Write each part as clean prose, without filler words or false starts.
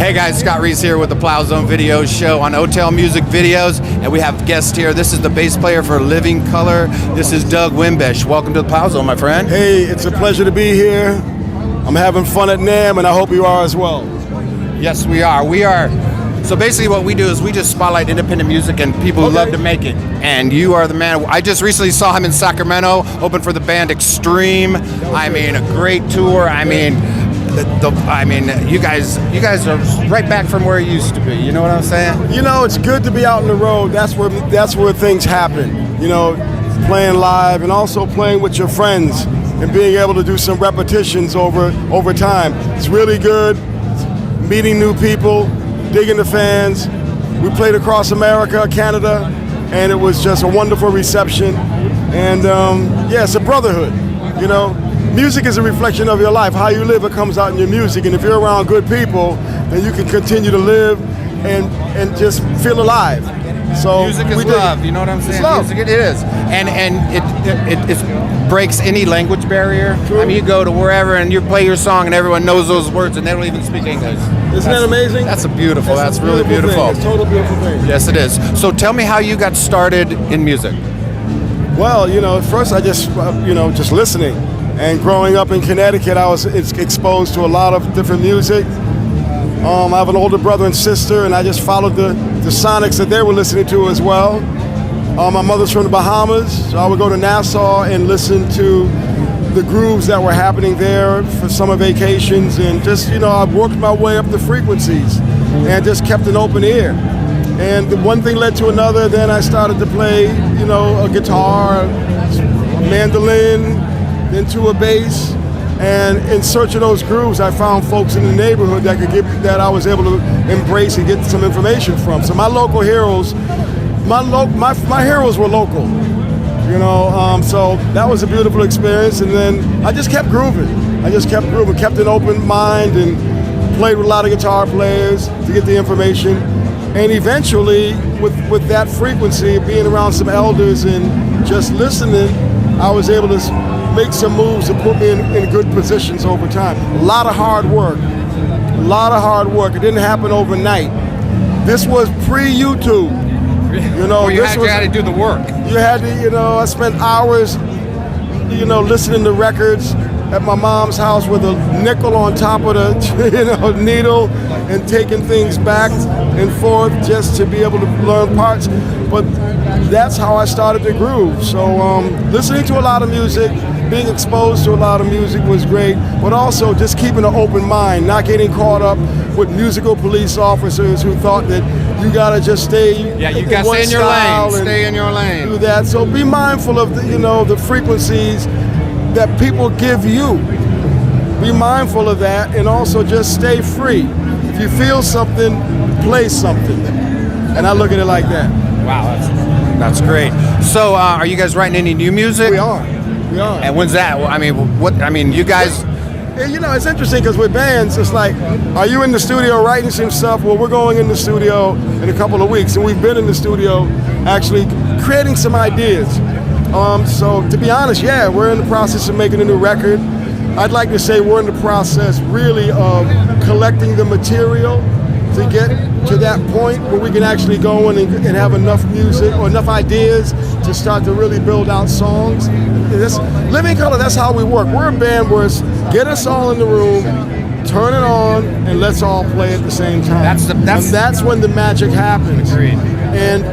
Hey guys, Scott Reese here with the Plowzone Video Show on Hotel Music Videos, and we have guests here. This is the bass player for Living Color. This is Doug Wimbish. Welcome to the Plowzone, my friend. Hey, it's a pleasure to be here. I'm having fun at NAMM, and I hope you are as well. Yes, we are. So basically what we do is we just spotlight independent music and people who love to make it. And you are the man. I just recently saw him in Sacramento, open for the band Extreme. I mean, a great tour. I mean, you guys are right back from where you used to be. You know what I'm saying? You know, it's good to be out on the road. That's where things happen. You know, playing live and also playing with your friends and being able to do some repetitions over time. It's really good. Meeting new people, digging the fans. We played across America, Canada, and it was just a wonderful reception. And yeah, it's a brotherhood. You know, music is a reflection of your life. How you live, it comes out in your music. And if you're around good people, then you can continue to live and just feel alive. So music is love. You know what I'm saying? It's love. Music, it is, and it breaks any language barrier. True. I mean, you go to wherever and you play your song, and everyone knows those words, and they don't even speak English. Isn't that amazing? That's really beautiful. It's a total beautiful thing. Yes, it is. So tell me how you got started in music. Well, you know, at first I just, just listening. And growing up in Connecticut, I was exposed to a lot of different music. I have an older brother and sister, and I just followed the sonics that they were listening to as well. My mother's from the Bahamas, so I would go to Nassau and listen to the grooves that were happening there for summer vacations, and just, I worked my way up the frequencies and just kept an open ear. And one thing led to another. Then I started to play, a guitar, a mandolin, into a bass, and in search of those grooves, I found folks in the neighborhood that I was able to embrace and get some information from. So my local heroes, my heroes were local, so that was a beautiful experience. And then I just kept grooving. Kept an open mind, and played with a lot of guitar players to get the information. And eventually, with that frequency, being around some elders and just listening, I was able to make some moves to put me in good positions over time. A lot of hard work. It didn't happen overnight. This was pre-YouTube. You had to do the work. You had to, I spent hours, listening to records at my mom's house with a nickel on top of the, needle, and taking things back and forth just to be able to learn parts. But that's how I started to groove. So listening to a lot of music, being exposed to a lot of music was great, but also just keeping an open mind, not getting caught up with musical police officers who thought that you gotta just stay. Yeah, you gotta stay in your lane. Stay in your lane. Do that. So be mindful of the frequencies that people give you. Be mindful of that, and also just stay free. If you feel something, play something. And I look at it like that. Wow, that's great. So, are you guys writing any new music? We are. And when's that? You guys. It's interesting because with bands, it's like, are you in the studio writing some stuff? Well, we're going in the studio in a couple of weeks, and we've been in the studio actually creating some ideas. So to be honest, yeah, we're in the process of making a new record. I'd like to say we're in the process really of collecting the material to get to that point where we can actually go in and have enough music or enough ideas to start to really build out songs. Living Color, that's how we work. We're a band where it's get us all in the room, turn it on, and let's all play at the same time. That's when the magic happens. Agreed. And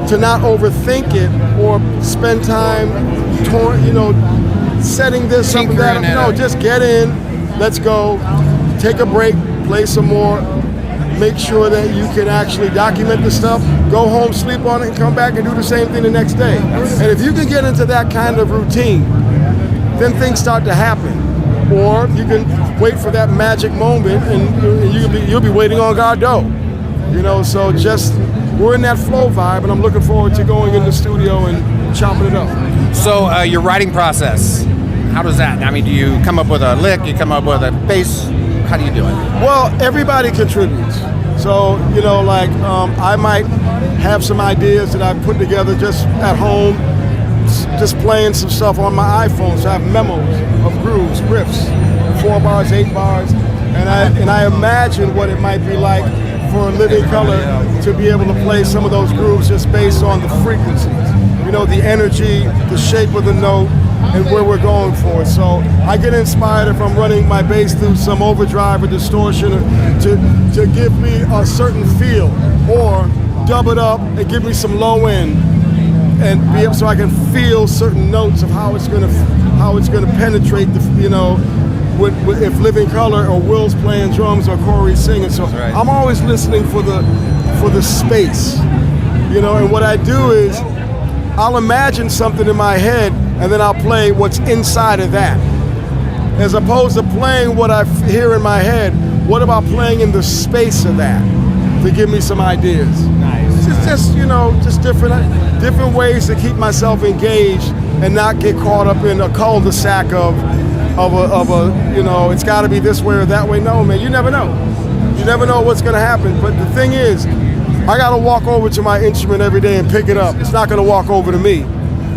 to not overthink it or spend time setting this up and that. No, just get in, let's go, take a break, play some more, make sure that you can actually document the stuff, go home, sleep on it, and come back and do the same thing the next day. And if you can get into that kind of routine, then things start to happen. Or you can wait for that magic moment, and you'll be waiting on Godot. So just, we're in that flow vibe, and I'm looking forward to going in the studio and chopping it up. So your writing process, how does that? Do you come up with a lick, you come up with a bass? How do you do it? Well, everybody contributes. So, I might have some ideas that I put together just at home, just playing some stuff on my iPhone. So I have memos of grooves, riffs, 4 bars, 8 bars. and I imagine what it might be like for Living Color to be able to play some of those grooves just based on the frequencies, you know, the energy, the shape of the note, and where we're going for. So I get inspired if I'm running my bass through some overdrive or distortion to give me a certain feel, or dub it up and give me some low end, and be able so I can feel certain notes of how it's gonna penetrate the, you know, if Living Color or Will's playing drums or Corey's singing. So right. I'm always listening for the space, you know. And what I do is I'll imagine something in my head, and then I'll play what's inside of that, as opposed to playing what I hear in my head. What about playing in the space of that to give me some ideas? Nice. It's just, you know, just different ways to keep myself engaged and not get caught up in a cul-de-sac of a, you know, it's got to be this way or that way. No, man, you never know. You never know what's going to happen. But the thing is, I got to walk over to my instrument every day and pick it up. It's not going to walk over to me.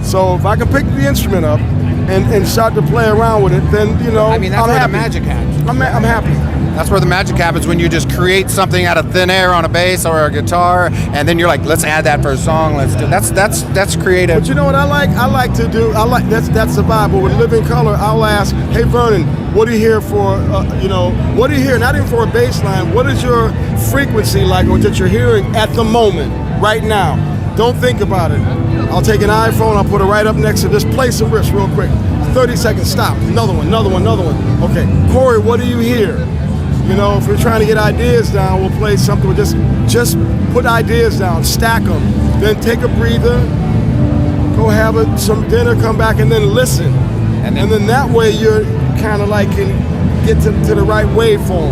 So if I can pick the instrument up and start to play around with it, then, you know, I mean, that's I'm where happy. the magic happens. I'm happy. That's where the magic happens, when you just create something out of thin air on a bass or a guitar, and then you're like, let's add that for a song. Let's do that's creative. But you know what I like? I like to do. I like that's the vibe. But with Living Color, I'll ask, hey Vernon, what do you hear for? You know, what do you hear? Not even for a bass line. What is your frequency like, or that you're hearing at the moment, right now? Don't think about it. I'll take an iPhone. I'll put it right up next to. Just play some riffs real quick. 30 seconds. Stop. Another one. Another one. Another one. Okay, Corey, what do you hear? You know, if we're trying to get ideas down, we'll play something. We'll just put ideas down, stack them, then take a breather, go have some dinner, come back, and then listen. And then that way you're kind of like can get to the right waveform.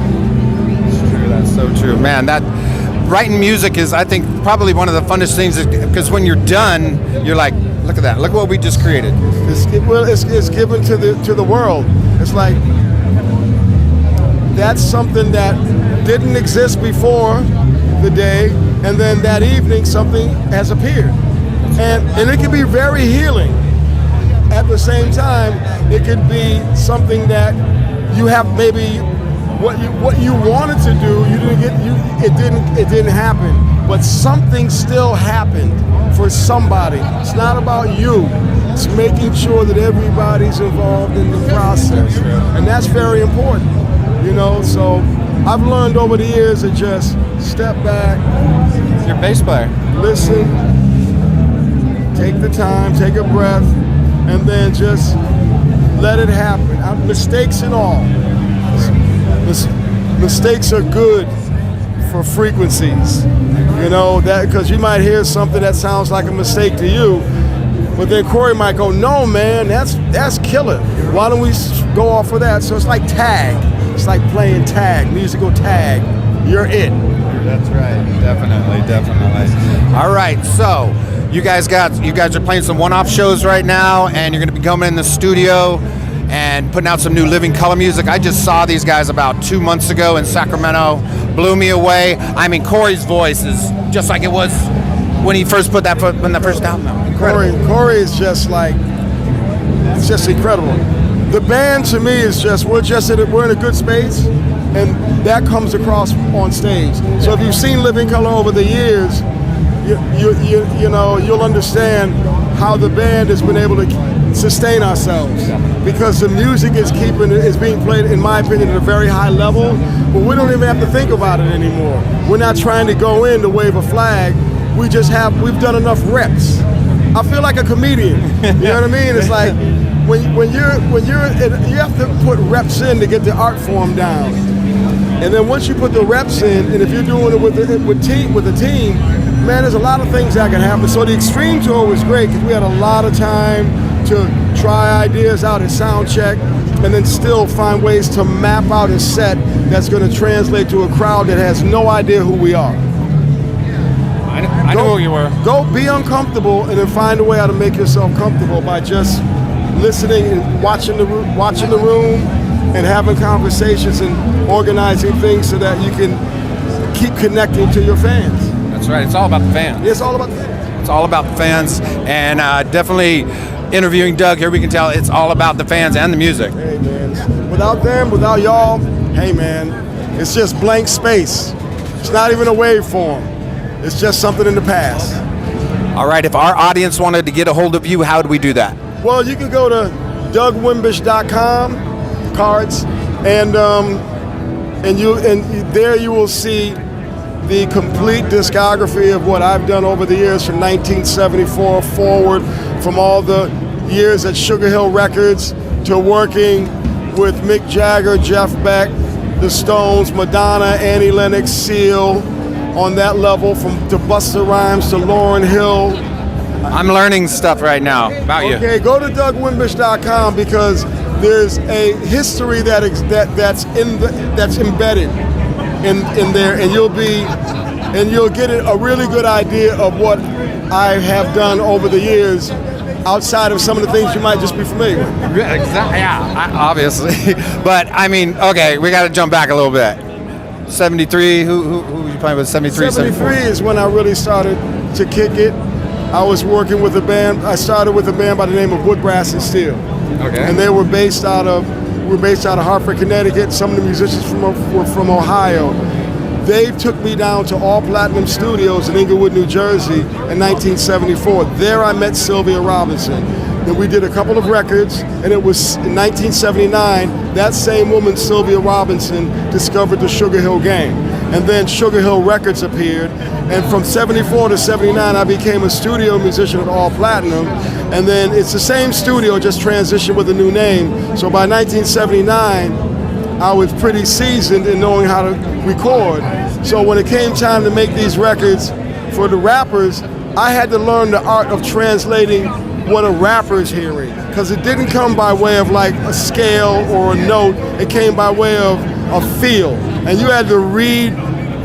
That's true. That's so true, man. That writing music is, I think, probably one of the funnest things, because when you're done, you're like, look at that. Look what we just created. It's given to the world. It's like, that's something that didn't exist before the day, and then that evening something has appeared. And it can be very healing. At the same time, it could be something that you have maybe what you wanted to do, you didn't get, it didn't happen. But something still happened for somebody. It's not about you. It's making sure that everybody's involved in the process. And that's very important. You know, so I've learned over the years to just step back. You're a bass player. Listen, take the time, take a breath, and then just let it happen. Mistakes and all. Mistakes are good for frequencies. You know, that because you might hear something that sounds like a mistake to you, but then Corey might go, no, man, that's killer. Why don't we go off of that? So it's like tag. It's like playing tag, musical tag. You're it. That's right. Definitely. All right, so you guys are playing some one-off shows right now, and you're going to be coming in the studio and putting out some new Living Color music. I just saw these guys about 2 months ago in Sacramento. Blew me away. I mean, Corey's voice is just like it was when he first put that foot in the first album. Incredible. Corey is just like, it's just incredible. The band to me is just, we're in a good space, and that comes across on stage. So if you've seen Living Color over the years, you know, you'll understand how the band has been able to sustain ourselves, because the music is being played, in my opinion, at a very high level, but we don't even have to think about it anymore. We're not trying to go in to wave a flag. We've done enough reps. I feel like a comedian. You know what I mean? It's like, when you have to put reps in to get the art form down, and then once you put the reps in, and if you're doing it with a team, man, there's a lot of things that can happen. So the Extreme Tour was great because we had a lot of time to try ideas out and sound check, and then still find ways to map out a set that's going to translate to a crowd that has no idea who we are. I know who you were. Go be uncomfortable, and then find a way how to make yourself comfortable by just listening and watching the room and having conversations and organizing things so that you can keep connecting to your fans. That's right. It's all about the fans. It's all about the fans. It's all about the fans, and definitely interviewing Doug here, we can tell it's all about the fans and the music. Hey, man. Without them, without y'all, hey man, it's just blank space. It's not even a waveform. It's just something in the past. All right, if our audience wanted to get a hold of you, how do we do that? Well, you can go to DougWimbish.com, cards, and there you will see the complete discography of what I've done over the years from 1974 forward, from all the years at Sugar Hill Records to working with Mick Jagger, Jeff Beck, the Stones, Madonna, Annie Lennox, Seal, on that level, to Busta Rhymes to Lauryn Hill. I'm learning stuff right now about you. Okay, go to DougWimbish.com because there's a history that's embedded in there, and you'll get a really good idea of what I have done over the years, outside of some of the things you might just be familiar with. Yeah, exactly. Yeah, obviously. But I mean, okay, we got to jump back a little bit. 73. Who were you playing with? 73. 73 is when I really started to kick it. I was working with a band. I started with a band by the name of Wood, Brass, and Steel. Okay. And they were based out of Hartford, Connecticut. Some of the musicians were from Ohio. They took me down to All Platinum Studios in Inglewood, New Jersey in 1974. There I met Sylvia Robinson. Then we did a couple of records, and it was in 1979, that same woman, Sylvia Robinson, discovered the Sugar Hill Gang. And then Sugar Hill Records appeared, and from 74 to 79, I became a studio musician at All Platinum, and then it's the same studio, just transitioned with a new name. So by 1979, I was pretty seasoned in knowing how to record. So when it came time to make these records for the rappers, I had to learn the art of translating what a rapper's hearing, because it didn't come by way of like a scale or a note. It came by way of a feel, and you had to read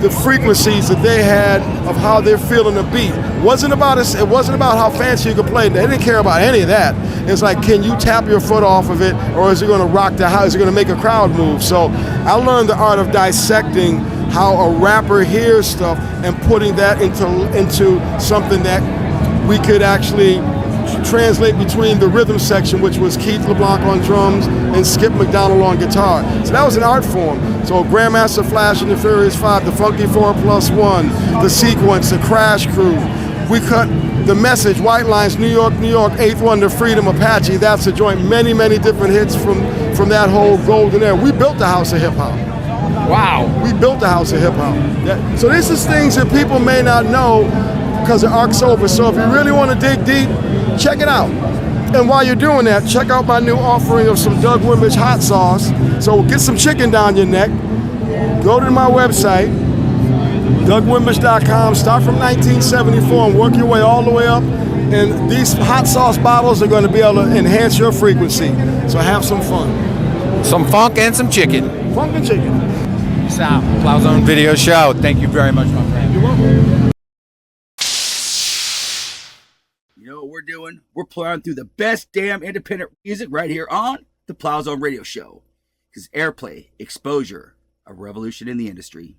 the frequencies that they had of how they're feeling the beat. It wasn't about how fancy you could play. They didn't care about any of that. It's like, can you tap your foot off of it, or is it going to rock the house? Is it going to make a crowd move? So I learned the art of dissecting how a rapper hears stuff and putting that into something that we could actually translate between the rhythm section, which was Keith LeBlanc on drums and Skip McDonald on guitar. So that was an art form. So Grandmaster Flash and the Furious 5, the Funky 4+1, the Sequence, the Crash Crew. We cut The Message, White Lines, New York, New York, Eighth Wonder, Freedom, Apache. That's the joint. Many, many different hits from that whole golden era. We built the house of hip hop. Wow. We built the house of hip hop. So this is things that people may not know because the arc's over. So if you really want to dig deep, check it out. And while you're doing that, check out my new offering of some Doug Wimbish hot sauce. So get some chicken down your neck. Go to my website, DougWimbish.com. Start from 1974 and work your way all the way up. And these hot sauce bottles are going to be able to enhance your frequency. So have some fun. Some funk and some chicken. Funk and chicken. Peace out. Plowzone Video Show. Thank you very much, my friend. You're welcome. You know what we're doing? We're plowing through the best damn independent music right here on the Plowzone Radio Show. Because airplay, exposure, a revolution in the industry.